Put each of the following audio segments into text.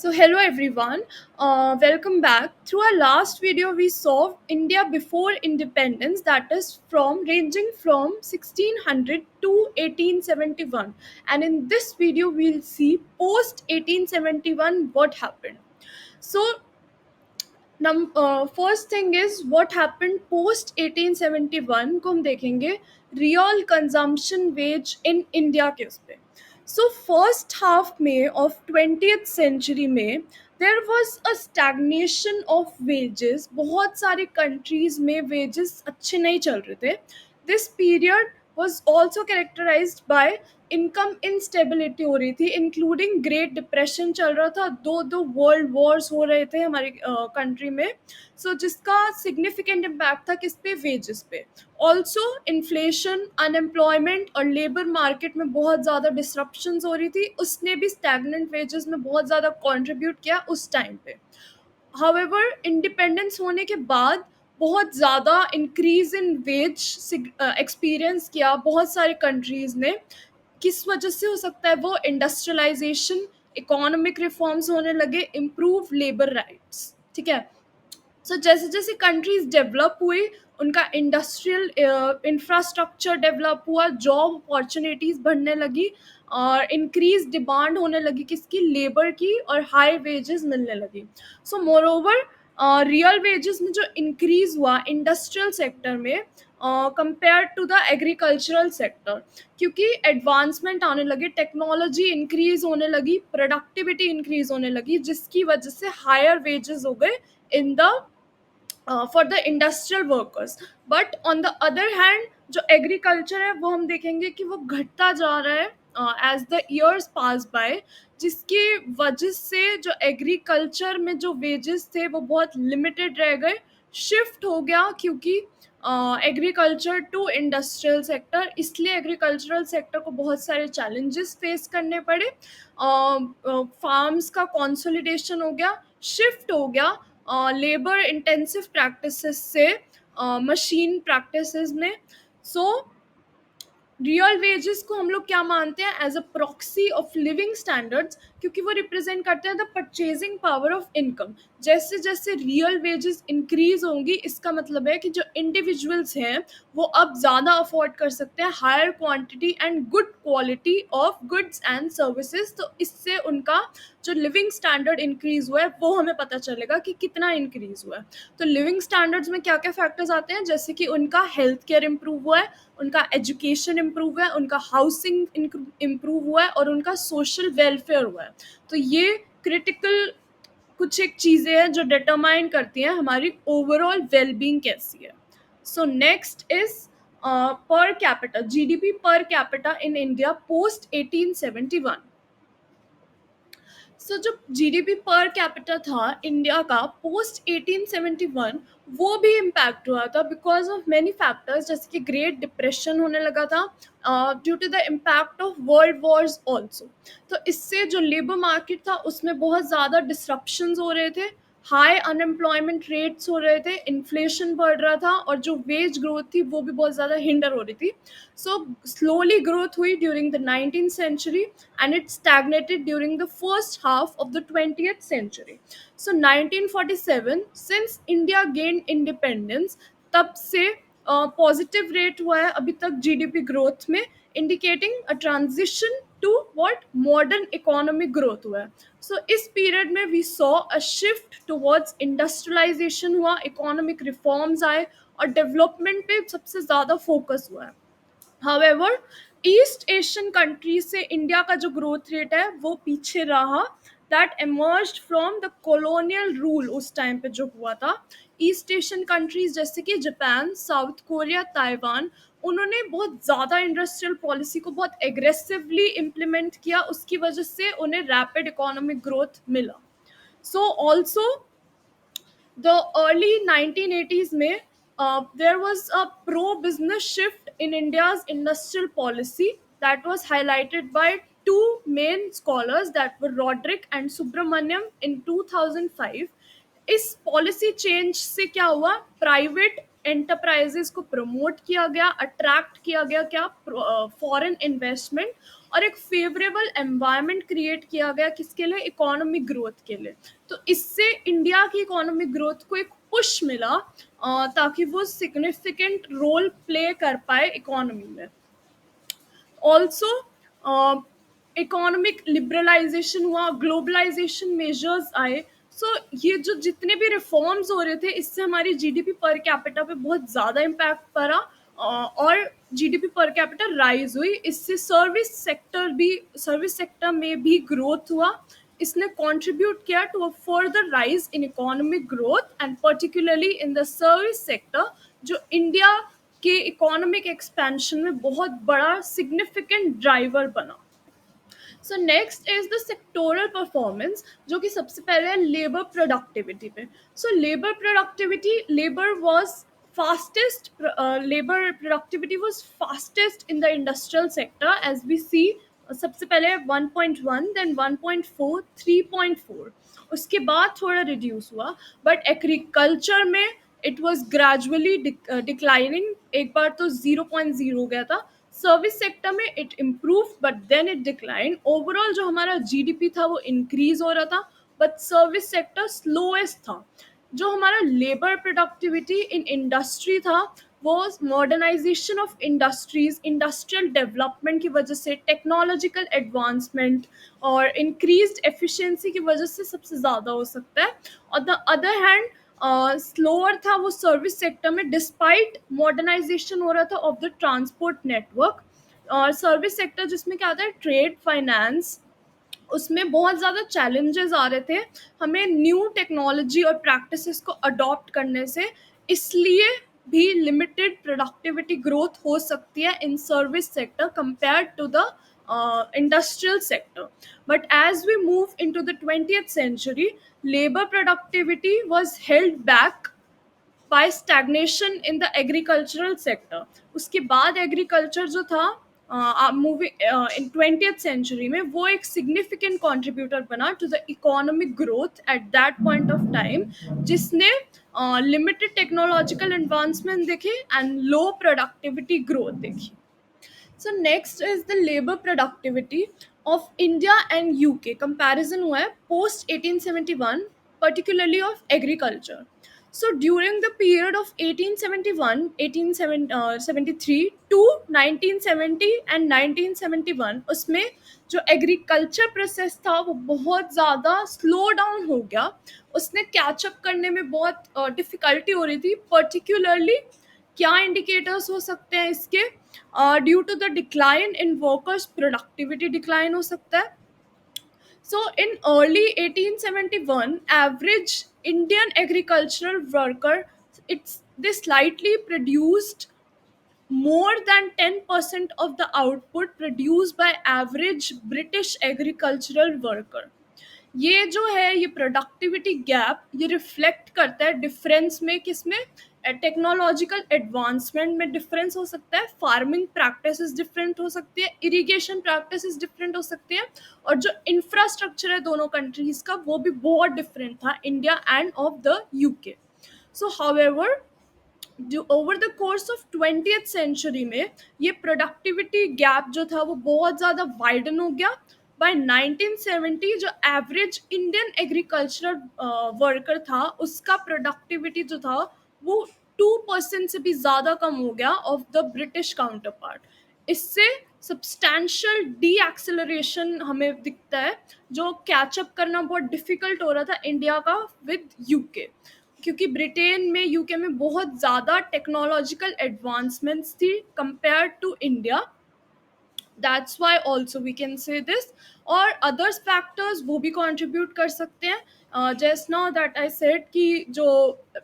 Hello everyone. Welcome back. Through our last video, we saw India before independence, that is from ranging from 1600 to 1871. And in this video, we'll see post 1871 what happened. So, first thing is what happened post 1871 को हम देखेंगे real consumption ways in India के उस पे so first half में of 20th century में there was a stagnation of wages. बहुत सारे कंट्रीज में वेजेस अच्छे नहीं चल रहे थे. This period was also characterized by income instability हो रही थी, इंक्लूडिंग ग्रेट डिप्रेशन चल रहा था. दो दो वर्ल्ड वॉर्स हो रहे थे हमारी कंट्री में. जिसका सिग्निफिकेंट इम्पैक्ट था किस पे? वेजेस पे. ऑल्सो इन्फ्लेशन, अनएम्प्लॉयमेंट और लेबर मार्केट में बहुत ज़्यादा डिसरप्शंस हो रही थी. उसने भी स्टैगनेंट वेजेस में बहुत ज़्यादा कॉन्ट्रीब्यूट किया उस टाइम पे. हाउएवर इंडिपेंडेंस होने के बाद बहुत ज़्यादा इंक्रीज इन वेज एक्सपीरियंस किया बहुत सारे कंट्रीज़ ने. किस वजह से हो सकता है? वो इंडस्ट्रियलाइजेशन, इकोनॉमिक रिफॉर्म्स होने लगे, इम्प्रूव लेबर राइट्स. ठीक है. जैसे जैसे कंट्रीज डेवलप हुई, उनका इंडस्ट्रियल इंफ्रास्ट्रक्चर डेवलप हुआ, जॉब अपॉर्चुनिटीज़ बढ़ने लगी और इंक्रीज डिमांड होने लगी किसकी? लेबर की. और हाई वेजेस मिलने लगी. मोर ओवर रियल वेजेस में जो इंक्रीज हुआ इंडस्ट्रियल सेक्टर में compare to the agricultural sector, क्योंकि एडवांसमेंट आने लगे, टेक्नोलॉजी इंक्रीज होने लगी, प्रोडक्टिविटी इंक्रीज होने लगी, जिसकी वजह से हायर वेजेस हो गए in the for the industrial workers. But on the other hand जो एग्रीकल्चर है वो हम देखेंगे कि वो घटता जा रहा है as the years pass by, जिसकी वजह से जो एग्रीकल्चर में जो वेजेस थे वो बहुत लिमिटेड रह गए. शिफ्ट हो गया क्योंकि एग्रीकल्चर टू इंडस्ट्रियल सेक्टर, इसलिए एग्रीकल्चरल सेक्टर को बहुत सारे चैलेंजेस फेस करने पड़े. फार्म्स का कंसोलिडेशन हो गया, शिफ्ट हो गया लेबर इंटेंसिव प्रैक्टिसेस से मशीन प्रैक्टिसेस में. सो रियल वेजेस को हम लोग क्या मानते हैं? As a proxy of living standards, क्योंकि वो रिप्रेजेंट करते हैं the purchasing power of income. जैसे जैसे रियल वेजेस इंक्रीज होंगी, इसका मतलब है कि जो इंडिविजुअल्स हैं वो अब ज़्यादा अफोर्ड कर सकते हैं higher quantity and good quality of goods and services. तो इससे उनका जो लिविंग स्टैंडर्ड इंक्रीज हुआ है वो हमें पता चलेगा कि कितना इंक्रीज हुआ है. तो लिविंग स्टैंडर्ड्स में क्या क्या फैक्टर्स आते हैं? जैसे कि उनका हेल्थ केयर इम्प्रूव हुआ है, उनका एजुकेशन इम्प्रूव हुआ है, उनका हाउसिंग इम्प्रूव हुआ है और उनका सोशल वेलफेयर हुआ है. तो ये क्रिटिकल कुछ एक चीज़ें हैं जो डिटरमाइन करती हैं हमारी ओवरऑल वेलबींग कैसी है. Next is per capita, GDP per capita in India post 1871. जो जीडीपी पर कैपिटा था इंडिया का पोस्ट 1871, वो भी इम्पैक्ट हुआ था बिकॉज ऑफ मैनी फैक्टर्स, जैसे कि ग्रेट डिप्रेशन होने लगा था due to the impact of world wars also. तो इससे जो लेबर मार्केट था उसमें बहुत ज़्यादा डिसरप्शंस हो रहे थे, हाई अनएम्प्लॉयमेंट रेट्स हो रहे थे, इन्फ्लेशन बढ़ रहा था और जो वेज ग्रोथ थी वो भी बहुत ज़्यादा हिंडर हो रही थी. स्लोली ग्रोथ हुई during the 19th century and it stagnated during the first half of the 20th century. 1947, since India gained independence, तब से पॉजिटिव रेट हुआ है अभी तक जीडीपी ग्रोथ में, indicating a transition to what modern economic growth हुआ है. इस पीरियड में we saw a shift towards industrialization हुआ, इकोनॉमिक रिफॉर्म्स आए और डेवलपमेंट पे सबसे ज़्यादा फोकस हुआ है. हाउएवर ईस्ट एशियन कंट्रीज से इंडिया का जो ग्रोथ रेट है वो पीछे रहा. That emerged from the colonial rule उस टाइम पे जो हुआ था. ईस्ट एशियन कंट्रीज जैसे कि जापान, साउथ कोरिया, ताइवान, उन्होंने बहुत ज़्यादा इंडस्ट्रियल पॉलिसी को बहुत एग्रेसिवली इम्प्लीमेंट किया, उसकी वजह से उन्हें रैपिड इकोनॉमिक ग्रोथ मिला. ऑल्सो the early 1980s में there was a pro-business shift in India's industrial policy that was highlighted by two main scholars, that were Roderick and Subramaniam in 2005. इस policy change से क्या हुआ? Private enterprises को promote किया गया, attract किया गया क्या? Foreign investment. और एक फेवरेबल एनवायरनमेंट क्रिएट किया गया किसके लिए, इकोनॉमिक ग्रोथ के लिए। तो इससे इंडिया की इकोनॉमिक ग्रोथ को एक पुश मिला, ताकि वो सिग्निफिकेंट रोल प्ले कर पाए इकोनॉमी में। ऑल्सो इकोनॉमिक लिबरलाइजेशन हुआ, ग्लोबलाइजेशन मेजर्स आए। सो ये जो जितने भी रिफॉर्म्स हो रहे थे, इससे हमारी जीडीपी पर कैपिटा पे बहुत ज़्यादा इम्पैक्ट पड़ा, और जीडीपी पर कैपिटा राइज हुई। इससे सर्विस सेक्टर में भी ग्रोथ हुआ। इसने कंट्रीब्यूट किया to a further rise in economic growth and particularly in the service sector, जो इंडिया के इकोनॉमिक एक्सपेंशन में बहुत बड़ा सिग्निफिकेंट ड्राइवर बना। So next is the sectoral performance, जो कि सबसे पहले है लेबर प्रोडक्टिविटी पे। So labour was fastest labour productivity was fastest in the industrial sector, as we see. सबसे पहले 1.1, देन 1.4, 3.4, उसके बाद थोड़ा रिड्यूस हुआ। बट एग्रीकल्चर में इट वॉज ग्रेजुअली डिक्लाइनिंग, एक बार तो 0.0 हो गया था। सर्विस सेक्टर में it improve but then it decline. Overall जो हमारा जीडीपी था वो इंक्रीज हो रहा था, बट सर्विस सेक्टर स्लोएस्ट था। जो हमारा लेबर प्रोडक्टिविटी इन इंडस्ट्री था, वो modernization of industries, industrial development की वजह से, टेक्नोलॉजिकल एडवांसमेंट और इंक्रीज्ड एफिशिएंसी की वजह से सबसे ज़्यादा हो सकता है। On the other hand slower था वो सर्विस सेक्टर में, डिस्पाइट मॉडर्नाइजेशन हो रहा था ऑफ द ट्रांसपोर्ट नेटवर्क। और सर्विस सेक्टर जिसमें क्या आता है, ट्रेड, फाइनेंस, उसमें बहुत ज़्यादा चैलेंजेस आ रहे थे हमें न्यू टेक्नोलॉजी और प्रैक्टिसेस को अडॉप्ट करने से। इसलिए भी लिमिटेड प्रोडक्टिविटी ग्रोथ हो सकती है in service sector compare to the industrial sector. But as we move into the 20th century, labor productivity was held back by stagnation in the agricultural sector. उसके बाद agriculture जो था moving in 20th century में, वो एक significant contributor बना to the economic growth at that point of time, जिसने limited technological advancement देखे एंड लो प्रोडक्टिविटी ग्रोथ देखी। So next is the labor productivity of India and UK. Comparison हुआ है post 1871, particularly of agriculture. So during the period of 1871, 1873 to 1970 and 1971, उसमें जो agriculture process था वो बहुत ज़्यादा स्लो डाउन हो गया। उसने कैचअप करने में बहुत डिफ़िकल्टी हो रही थी। पर्टिकुलरली क्या इंडिकेटर्स हो सकते हैं इसके, due to the decline in workers productivity decline हो सकता है। So in early 1871, average Indian agricultural worker, they slightly produced more than 10% of the output produced by average British agricultural worker. ये जो है, ये प्रोडक्टिविटी गैप, ये reflect करता है डिफरेंस में, किसमें, टेक्नोलॉजिकल एडवांसमेंट में डिफरेंस हो सकता है, फार्मिंग प्रैक्टिसेस डिफरेंट हो सकती है, इरिगेशन प्रैक्टिसेस डिफरेंट हो सकती है, और जो इंफ्रास्ट्रक्चर है दोनों कंट्रीज का वो भी बहुत डिफरेंट था, India and of the UK. So however over the course of 20th century में ये प्रोडक्टिविटी गैप जो था वो बहुत ज़्यादा वाइडन हो गया। बाय 1970 जो एवरेज इंडियन एग्रीकल्चरल वर्कर था, उसका प्रोडक्टिविटी जो था वो 2% से भी ज़्यादा कम हो गया of the British counter part. इससे सब्सटैंशियल डी एक्सेलरेशन हमें दिखता है, जो कैचअप करना बहुत डिफ़िकल्ट हो रहा था इंडिया का विद यूके, क्योंकि ब्रिटेन में, यूके में बहुत ज़्यादा टेक्नोलॉजिकल एडवांसमेंट्स थी compare to India. That's why also we can say this. और अदर्स फैक्टर्स वो भी कंट्रीब्यूट कर सकते हैं, just now that I said कि जो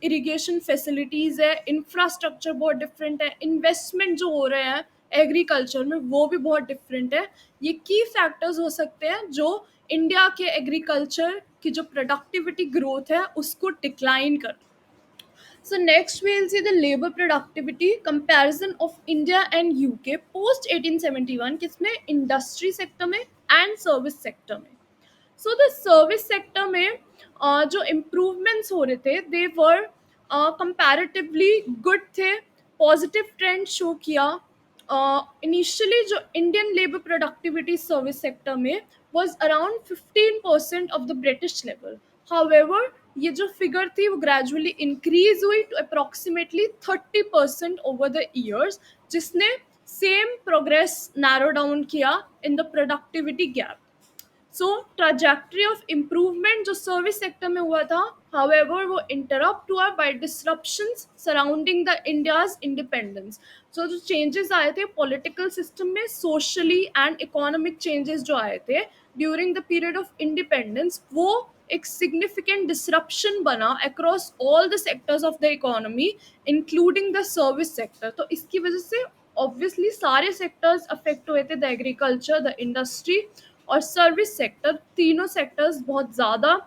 इरिगेशन फैसिलिटीज़ है, इंफ्रास्ट्रक्चर बहुत डिफरेंट है, इन्वेस्टमेंट जो हो रहे हैं एग्रीकल्चर में वो भी बहुत डिफरेंट है। ये की फैक्टर्स हो सकते हैं जो इंडिया के एग्रीकल्चर की जो प्रोडक्टिविटी ग्रोथ है उसको डिक्लाइन कर। So next we'll see the labor productivity comparison of India and UK post 1871, किसमें, इंडस्ट्री सेक्टर में एंड सर्विस सेक्टर में। सो द सर्विस सेक्टर में जो इम्प्रूवमेंट्स हो रहे थे दे वर कंपैरेटिवली गुड थे, पॉजिटिव ट्रेंड शो किया। इनिशियली जो Indian labour productivity service sector में was around 15% of the British level. However, ये जो फिगर थी वो ग्रेजुअली इंक्रीज हुई to approximately 30% over the years, जिसने सेम प्रोग्रेस नैरो डाउन किया in the productivity gap. So trajectory of improvement जो service sector में हुआ था, हाउएवर वो इंटरप्ट हुआ by disruptions surrounding the India's independence. So जो चेंजेस आए थे पॉलिटिकल सिस्टम में, सोशली एंड इकोनॉमिक चेंजेस जो आए थे during the period of independence, वो एक सिग्निफिकेंट डिसरप्शन बना across all the sectors of the economy including the service sector. तो इसकी वजह से ऑब्वियसली सारे सेक्टर्स अफेक्ट हुए थे, द एग्रीकल्चर, द इंडस्ट्री और सर्विस सेक्टर. तीनों सेक्टर्स बहुत ज़्यादा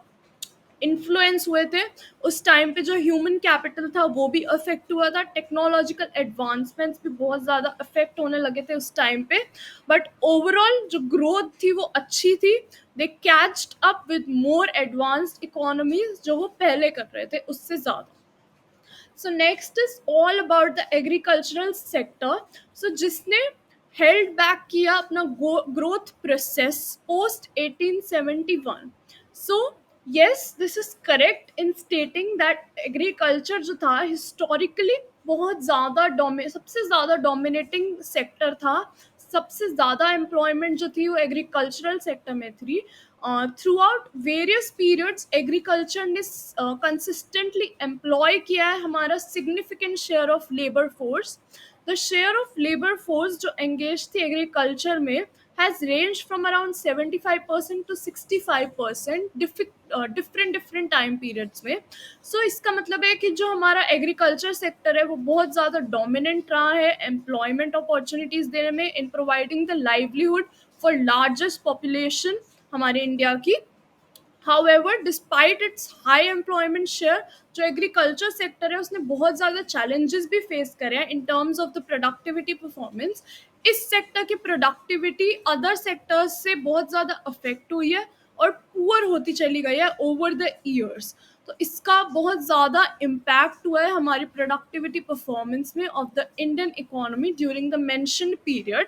इन्फ्लुएंस हुए थे. उस टाइम पे जो ह्यूमन कैपिटल था वो भी अफेक्ट हुआ था, टेक्नोलॉजिकल एडवांसमेंट्स भी बहुत ज़्यादा अफेक्ट होने लगे थे उस टाइम पे. बट ओवरऑल जो ग्रोथ थी वो अच्छी थी. They catched up with more advanced economies जो वो पहले कर रहे थे उससे ज़्यादा. So next is all about the agricultural sector. So जिसने held back किया अपना growth process post 1871. So yes, this is correct in stating that agriculture जो था historically बहुत ज़्यादा सबसे ज़्यादा dominating sector था. सबसे ज़्यादा एम्प्लॉयमेंट जो थी वो एग्रीकल्चरल सेक्टर में थी. Through out various periods agriculture ने कंसिस्टेंटली एम्प्लॉय किया है हमारा significant share of labour force. The share of labour force जो एंगेज थी एग्रीकल्चर में has ranged from around 75% to 65% different time periods में. सो इसका मतलब है कि जो हमारा एग्रीकल्चर सेक्टर है वो बहुत ज़्यादा डोमिनेंट रहा है एम्प्लॉयमेंट अपॉर्चुनिटीज़ देने में, in providing the livelihood for largest population हमारे इंडिया की. However, despite its high employment share, जो एग्रीकल्चर सेक्टर है उसने बहुत ज़्यादा चैलेंजेस भी फेस करे हैं in terms of the productivity performance. इस सेक्टर की प्रोडक्टिविटी अदर सेक्टर्स से बहुत ज़्यादा अफेक्ट हुई है और पुअर होती चली गई है ओवर द ईयर्स. तो इसका बहुत ज़्यादा इम्पैक्ट हुआ है हमारी प्रोडक्टिविटी परफॉर्मेंस में of the Indian economy during the mentioned period.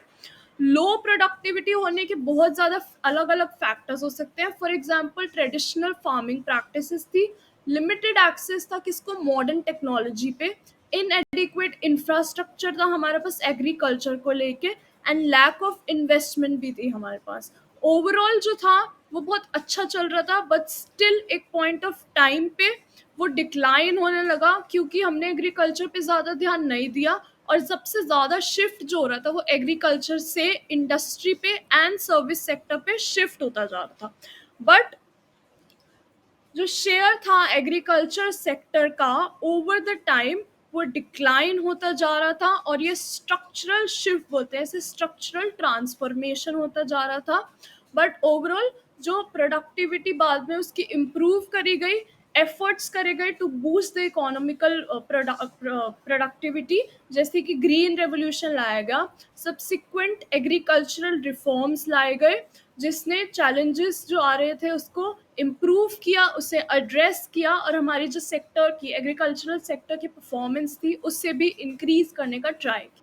Low productivity होने के बहुत ज़्यादा अलग अलग फैक्टर्स हो सकते हैं. For example traditional farming practices थी, लिमिटेड एक्सेस था किसको, मॉडर्न टेक्नोलॉजी पे, इनएडिक्वेट इंफ्रास्ट्रक्चर था हमारे पास एग्रीकल्चर को लेके, एंड लैक ऑफ इन्वेस्टमेंट भी थी हमारे पास. ओवरऑल जो था वो बहुत अच्छा चल रहा था, बट स्टिल एक पॉइंट ऑफ टाइम पे वो डिक्लाइन होने लगा क्योंकि हमने एग्रीकल्चर पे ज़्यादा ध्यान नहीं दिया और सबसे ज़्यादा शिफ्ट जो हो रहा था वो एग्रीकल्चर से इंडस्ट्री पे एंड सर्विस सेक्टर पे शिफ्ट होता जा रहा था. बट जो शेयर था एग्रीकल्चर सेक्टर का ओवर द टाइम वो डिक्लाइन होता जा रहा था और ये स्ट्रक्चरल शिफ्ट बोलते हैं, ऐसे स्ट्रक्चरल ट्रांसफॉर्मेशन होता जा रहा था. बट ओवरऑल जो प्रोडक्टिविटी बाद में उसकी इम्प्रूव करी गई, एफर्ट्स करे गए to boost the economical productivity, जैसे कि ग्रीन रेवोल्यूशन लाया गया, सब्सिक्वेंट एग्रीकल्चरल रिफॉर्म्स लाए गए जिसने चैलेंजेस जो आ रहे थे उसको इम्प्रूव किया, उसे एड्रेस किया और हमारी जो सेक्टर की एग्रीकल्चरल सेक्टर की परफॉर्मेंस थी उससे भी इंक्रीज करने का ट्राई किया.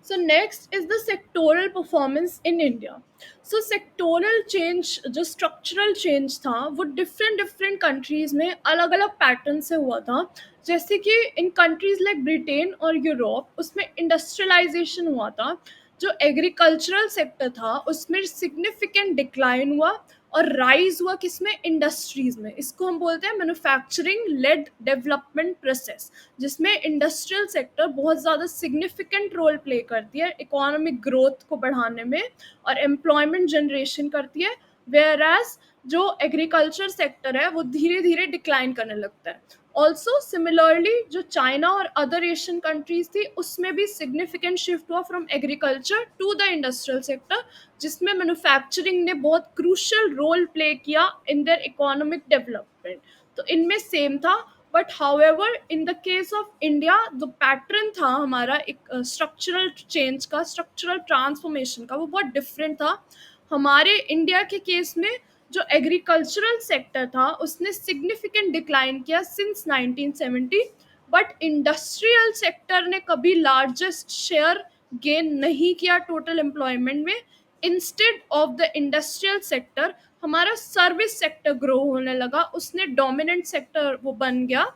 So next is the sectoral performance in India. So sectoral change जो structural change था वो different countries में अलग अलग पैटर्न से हुआ था. जैसे कि इन कंट्रीज लाइक ब्रिटेन और यूरोप उसमें इंडस्ट्रियलाइजेशन हुआ था. जो एग्रीकल्चरल सेक्टर था उसमें सिग्निफिकेंट डिक्लाइन हुआ और राइज हुआ किसमें, इंडस्ट्रीज में. इसको हम बोलते हैं मैन्युफैक्चरिंग लेड डेवलपमेंट प्रोसेस, जिसमें इंडस्ट्रियल सेक्टर बहुत ज़्यादा सिग्निफिकेंट रोल प्ले करती है इकोनॉमिक ग्रोथ को बढ़ाने में और एम्प्लॉयमेंट जनरेशन करती है. वेयर एज जो एग्रीकल्चर सेक्टर है वो धीरे धीरे डिक्लाइन करने लगता है. ऑल्सो सिमिलरली जो चाइना और अदर एशियन कंट्रीज थी उसमें भी सिग्निफिकेंट शिफ्ट हुआ from agriculture to the industrial sector, जिसमें मैन्युफैक्चरिंग ने बहुत क्रूशियल रोल प्ले किया इन देयर इकोनॉमिक डेवलपमेंट. तो इनमें सेम था. But however in the case of India जो पैटर्न था हमारा एक स्ट्रक्चरल चेंज का, स्ट्रक्चरल ट्रांसफॉर्मेशन का, वो बहुत डिफरेंट था. हमारे इंडिया के केस में जो एग्रीकल्चरल सेक्टर था उसने सिग्निफिकेंट डिक्लाइन किया सिंस 1970, बट इंडस्ट्रियल सेक्टर ने कभी लार्जेस्ट शेयर गेन नहीं किया टोटल एम्प्लॉयमेंट में। Instead of the industrial sector हमारा सर्विस सेक्टर ग्रो होने लगा, उसने डोमिनेंट सेक्टर वो बन गया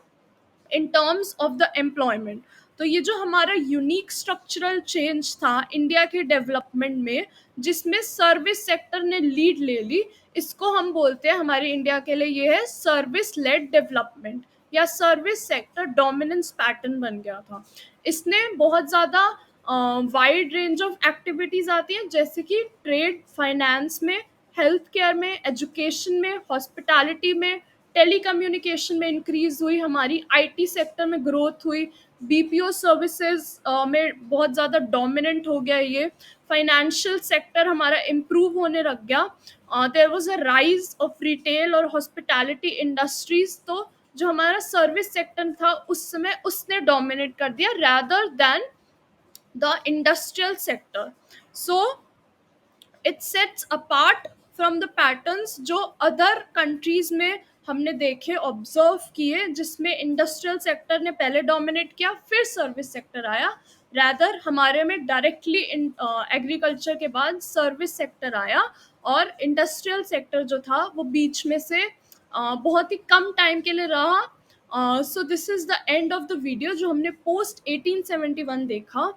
in terms of the employment. तो ये जो हमारा यूनिक स्ट्रक्चरल चेंज था इंडिया के डेवलपमेंट में, जिसमें सर्विस सेक्टर ने लीड ले ली, इसको हम बोलते हैं, हमारे इंडिया के लिए ये है सर्विस लेड डेवलपमेंट या सर्विस सेक्टर डोमिनेंस पैटर्न बन गया था। इसने बहुत ज़्यादा वाइड रेंज ऑफ एक्टिविटीज़ आती हैं, जैसे कि ट्रेड, फाइनेंस में, हेल्थ केयर में, एजुकेशन में, हॉस्पिटैलिटी में, टेलीकम्युनिकेशन में इंक्रीज हुई, हमारी आईटी सेक्टर में ग्रोथ हुई, बीपीओ सर्विसेज में बहुत ज़्यादा डोमिनेंट हो गया ये, फाइनेंशियल सेक्टर हमारा इम्प्रूव होने लग गया। There was a rise of retail और हॉस्पिटैलिटी इंडस्ट्रीज। तो जो हमारा सर्विस सेक्टर था उस समय उसने डोमिनेट कर दिया rather than the industrial sector. So it sets apart from the patterns जो अदर कंट्रीज में हमने देखे, ऑब्जर्व किए, जिसमें इंडस्ट्रियल सेक्टर ने पहले डोमिनेट किया फिर सर्विस सेक्टर आया। रैदर हमारे में डायरेक्टली एग्रीकल्चर के बाद सर्विस सेक्टर आया और इंडस्ट्रियल सेक्टर जो था वो बीच में से बहुत ही कम टाइम के लिए रहा। So this is the end of the video जो हमने पोस्ट 1871 देखा।